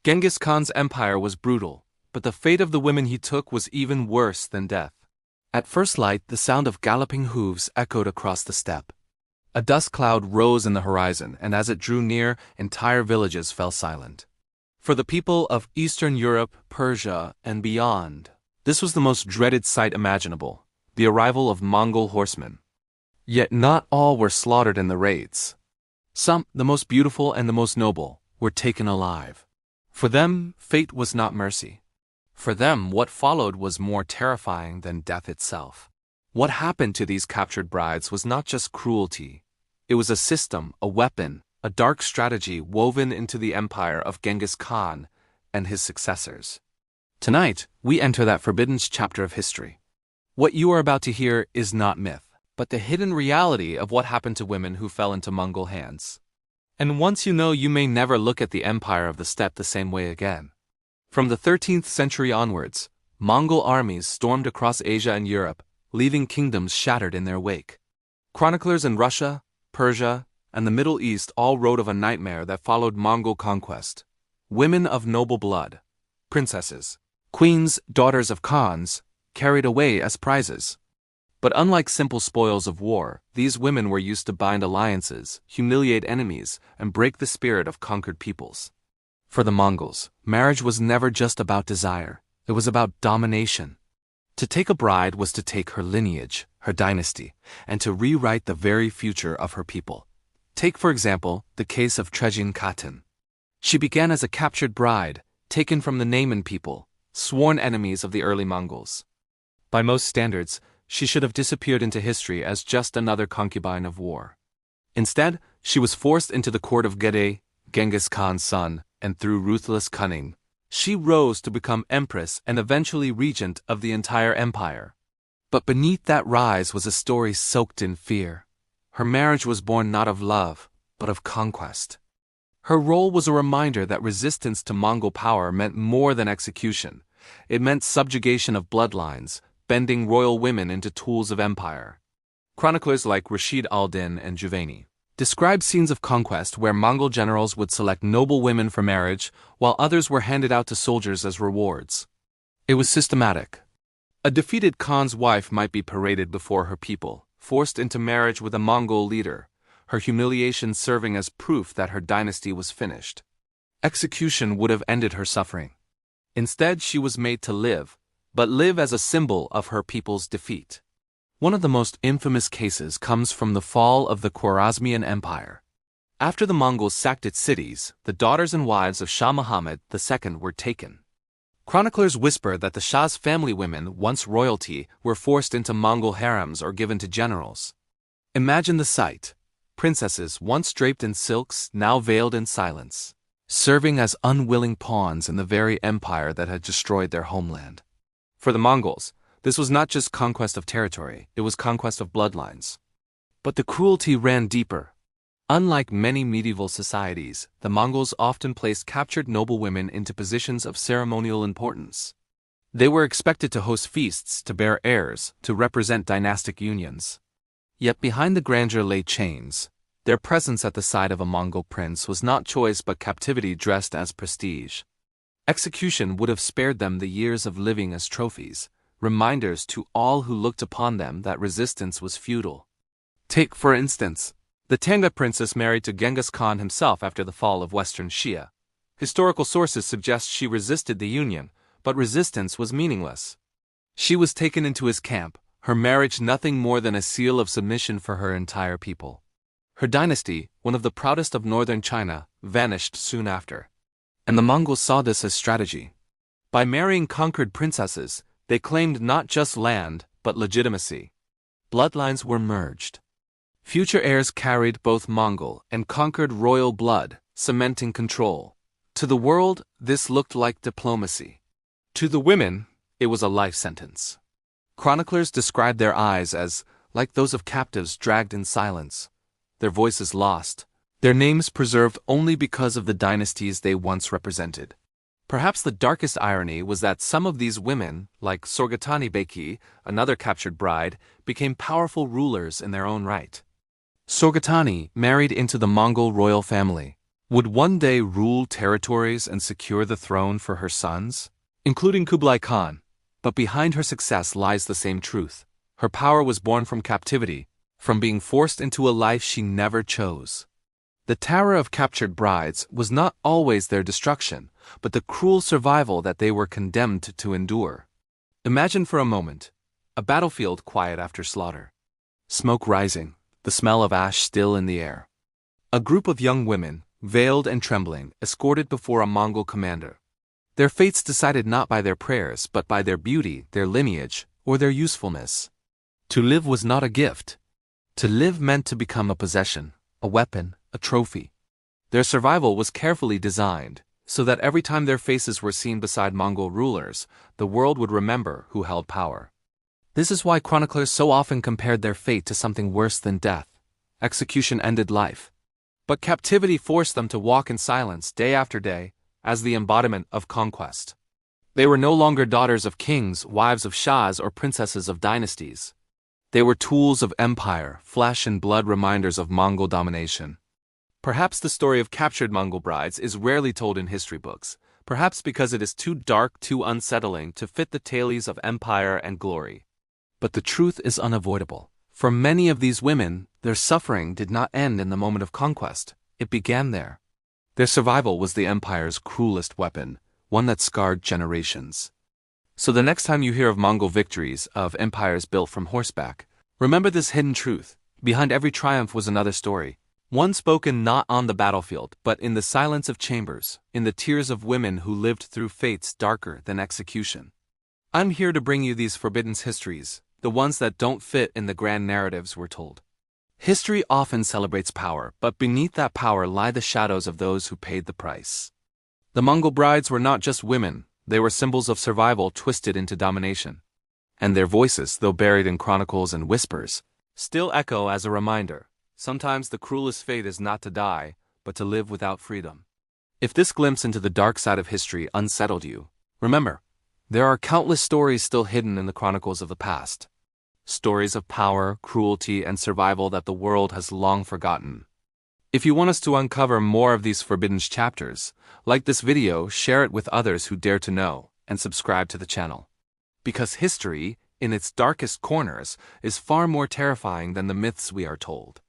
Genghis Khan's empire was brutal, but the fate of the women he took was even worse than death. At first light, the sound of galloping hooves echoed across the steppe. A dust cloud rose in the horizon, and as it drew near, entire villages fell silent. For the people of Eastern Europe, Persia, and beyond, this was the most dreaded sight imaginable, the arrival of Mongol horsemen. Yet not all were slaughtered in the raids. Some, the most beautiful and the most noble, were taken alive. For them, fate was not mercy. For them, what followed was more terrifying than death itself. What happened to these captured brides was not just cruelty. It was a system, a weapon, a dark strategy woven into the empire of Genghis Khan and his successors. Tonight, we enter that forbidden chapter of history. What you are about to hear is not myth, but the hidden reality of what happened to women who fell into Mongol hands. And once you know, you may never look at the empire of the steppe the same way again. From the 13th century onwards, Mongol armies stormed across Asia and Europe, leaving kingdoms shattered in their wake. Chroniclers in Russia, Persia, and the Middle East all wrote of a nightmare that followed Mongol conquest. Women of noble blood, princesses, queens, daughters of Khans, carried away as prizes. But unlike simple spoils of war, these women were used to bind alliances, humiliate enemies, and break the spirit of conquered peoples. For the Mongols, marriage was never just about desire, it was about domination. To take a bride was to take her lineage, her dynasty, and to rewrite the very future of her people. Take, for example, the case of Trejin Khatun. She began as a captured bride, taken from the Naiman people, sworn enemies of the early Mongols. By most standards, she should have disappeared into history as just another concubine of war. Instead, she was forced into the court of Gede, Genghis Khan's son, and through ruthless cunning, she rose to become empress and eventually regent of the entire empire. But beneath that rise was a story soaked in fear. Her marriage was born not of love, but of conquest. Her role was a reminder that resistance to Mongol power meant more than execution. It meant subjugation of bloodlines, bending royal women into tools of empire. Chroniclers like Rashid al-Din and Juvayni describe scenes of conquest where Mongol generals would select noble women for marriage, while others were handed out to soldiers as rewards. It was systematic. A defeated Khan's wife might be paraded before her people, forced into marriage with a Mongol leader, her humiliation serving as proof that her dynasty was finished. Execution would have ended her suffering. Instead, she was made to live, but live as a symbol of her people's defeat. One of the most infamous cases comes from the fall of the Khwarezmian Empire. After the Mongols sacked its cities, the daughters and wives of Shah Muhammad II were taken. Chroniclers whisper that the Shah's family women, once royalty, were forced into Mongol harems or given to generals. Imagine the sight. Princesses once draped in silks, now veiled in silence, serving as unwilling pawns in the very empire that had destroyed their homeland. For the Mongols, this was not just conquest of territory, it was conquest of bloodlines. But the cruelty ran deeper. Unlike many medieval societies, the Mongols often placed captured noble women into positions of ceremonial importance. They were expected to host feasts, to bear heirs, to represent dynastic unions. Yet behind the grandeur lay chains. Their presence at the side of a Mongol prince was not choice but captivity dressed as prestige. Execution would have spared them the years of living as trophies, reminders to all who looked upon them that resistance was futile. Take, for instance, the Tanga princess married to Genghis Khan himself after the fall of Western Xia. Historical sources suggest she resisted the union, but resistance was meaningless. She was taken into his camp, her marriage nothing more than a seal of submission for her entire people. Her dynasty, one of the proudest of northern China, vanished soon after. And the Mongols saw this as strategy. By marrying conquered princesses, they claimed not just land, but legitimacy. Bloodlines were merged. Future heirs carried both Mongol and conquered royal blood, cementing control. To the world, this looked like diplomacy. To the women, it was a life sentence. Chroniclers described their eyes as like those of captives dragged in silence, their voices lost, their names preserved only because of the dynasties they once represented. Perhaps the darkest irony was that some of these women, like Sorgatani Beki, another captured bride, became powerful rulers in their own right. Sorgatani married into the Mongol royal family, would one day rule territories and secure the throne for her sons, including Kublai Khan. But behind her success lies the same truth. Her power was born from captivity, from being forced into a life she never chose. The terror of captured brides was not always their destruction, but the cruel survival that they were condemned to endure. Imagine for a moment, a battlefield quiet after slaughter. Smoke rising, the smell of ash still in the air. A group of young women, veiled and trembling, escorted before a Mongol commander. Their fates decided not by their prayers but by their beauty, their lineage, or their usefulness. To live was not a gift. To live meant to become a possession, a weapon, a trophy. Their survival was carefully designed, so that every time their faces were seen beside Mongol rulers, the world would remember who held power. This is why chroniclers so often compared their fate to something worse than death. Execution ended life. But captivity forced them to walk in silence day after day, as the embodiment of conquest. They were no longer daughters of kings, wives of shahs, or princesses of dynasties. They were tools of empire, flesh and blood reminders of Mongol domination. Perhaps the story of captured Mongol brides is rarely told in history books, perhaps because it is too dark, too unsettling to fit the tales of empire and glory. But the truth is unavoidable. For many of these women, their suffering did not end in the moment of conquest. It began there. Their survival was the empire's cruelest weapon, one that scarred generations. So the next time you hear of Mongol victories, of empires built from horseback, remember this hidden truth. Behind every triumph was another story. One spoken not on the battlefield, but in the silence of chambers, in the tears of women who lived through fates darker than execution. I'm here to bring you these forbidden histories, the ones that don't fit in the grand narratives we're told. History often celebrates power, but beneath that power lie the shadows of those who paid the price. The Mongol brides were not just women, they were symbols of survival twisted into domination. And their voices, though buried in chronicles and whispers, still echo as a reminder. Sometimes the cruelest fate is not to die, but to live without freedom. If this glimpse into the dark side of history unsettled you, remember, there are countless stories still hidden in the chronicles of the past. Stories of power, cruelty, and survival that the world has long forgotten. If you want us to uncover more of these forbidden chapters, like this video, share it with others who dare to know, and subscribe to the channel. Because history, in its darkest corners, is far more terrifying than the myths we are told.